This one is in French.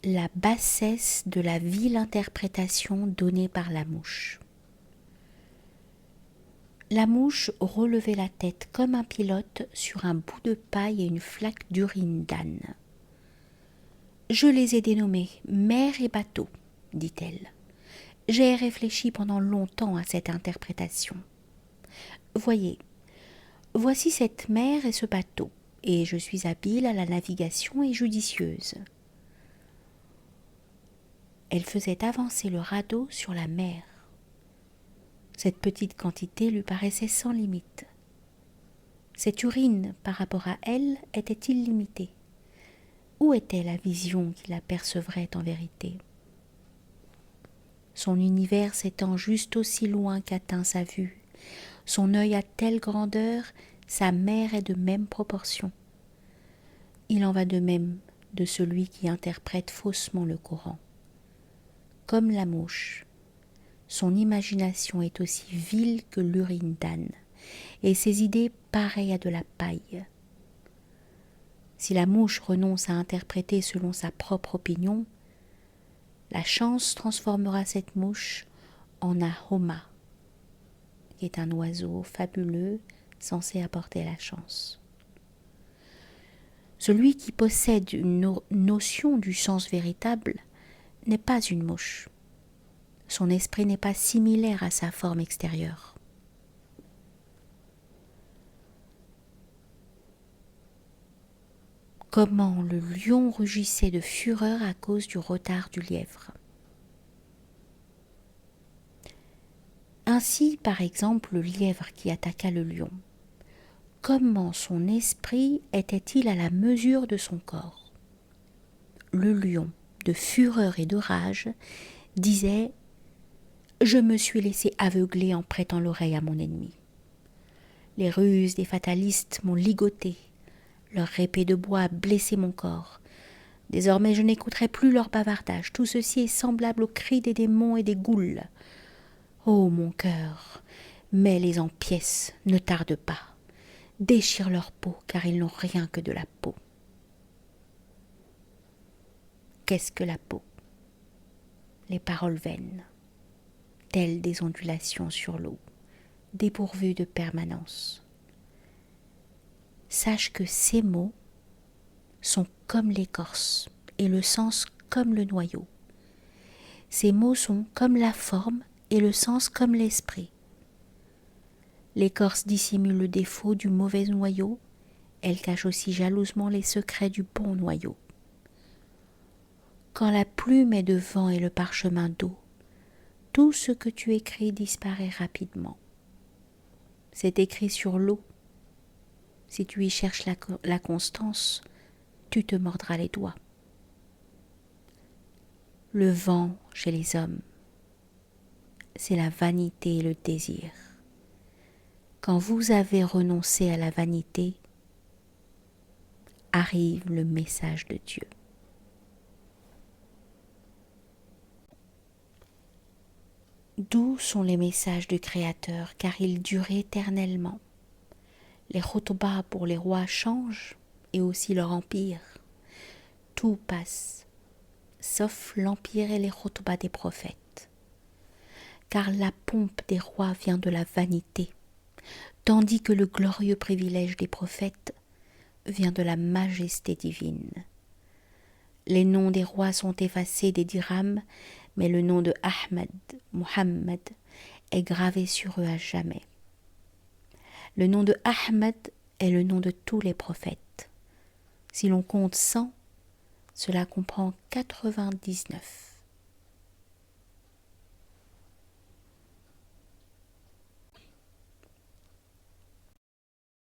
la bassesse de la vile interprétation donnée par la mouche. La mouche relevait la tête comme un pilote sur un bout de paille et une flaque d'urine d'âne. « Je les ai dénommés mer et bateau, dit-elle. J'ai réfléchi pendant longtemps à cette interprétation. Voyez, voici cette mer et ce bateau, et je suis habile à la navigation et judicieuse. » Elle faisait avancer le radeau sur la mer. Cette petite quantité lui paraissait sans limite. Cette urine, par rapport à elle, était illimitée. Où était la vision qui la percevrait en vérité? Son univers s'étend juste aussi loin qu'atteint sa vue. Son œil a telle grandeur, sa mer est de même proportion. Il en va de même de celui qui interprète faussement le Coran. Comme la mouche, son imagination est aussi vile que l'urine d'âne, et ses idées pareilles à de la paille. Si la mouche renonce à interpréter selon sa propre opinion, la chance transformera cette mouche en un homa, qui est un oiseau fabuleux censé apporter la chance. Celui qui possède une notion du sens véritable n'est pas une mouche. Son esprit n'est pas similaire à sa forme extérieure. Comment le lion rugissait de fureur à cause du retard du lièvre. Ainsi, par exemple, le lièvre qui attaqua le lion. Comment son esprit était-il à la mesure de son corps? Le lion, de fureur et de rage, disait « Je me suis laissé aveugler en prêtant l'oreille à mon ennemi. Les ruses des fatalistes m'ont ligoté, leur épée de bois a blessé mon corps. Désormais je n'écouterai plus leur bavardage, tout ceci est semblable aux cris des démons et des goules. Ô mon cœur, mets-les en pièces, ne tarde pas. Déchire leur peau, car ils n'ont rien que de la peau. » Qu'est-ce que la peau? Les paroles vaines, telles des ondulations sur l'eau, dépourvues de permanence. Sache que ces mots sont comme l'écorce et le sens comme le noyau. Ces mots sont comme la forme et le sens comme l'esprit. L'écorce dissimule le défaut du mauvais noyau, elle cache aussi jalousement les secrets du bon noyau. Quand la plume est de vent et le parchemin d'eau, tout ce que tu écris disparaît rapidement. C'est écrit sur l'eau. Si tu y cherches la constance, tu te mordras les doigts. Le vent chez les hommes, c'est la vanité et le désir. Quand vous avez renoncé à la vanité, arrive le message de Dieu. Doux sont les messages du Créateur, car ils durent éternellement. Les khotbas pour les rois changent, et aussi leur empire. Tout passe, sauf l'empire et les khotbas des prophètes. Car la pompe des rois vient de la vanité, tandis que le glorieux privilège des prophètes vient de la majesté divine. Les noms des rois sont effacés des dirhams, mais le nom de Ahmad, Muhammad, est gravé sur eux à jamais. Le nom de Ahmad est le nom de tous les prophètes. Si l'on compte 100, cela comprend 99.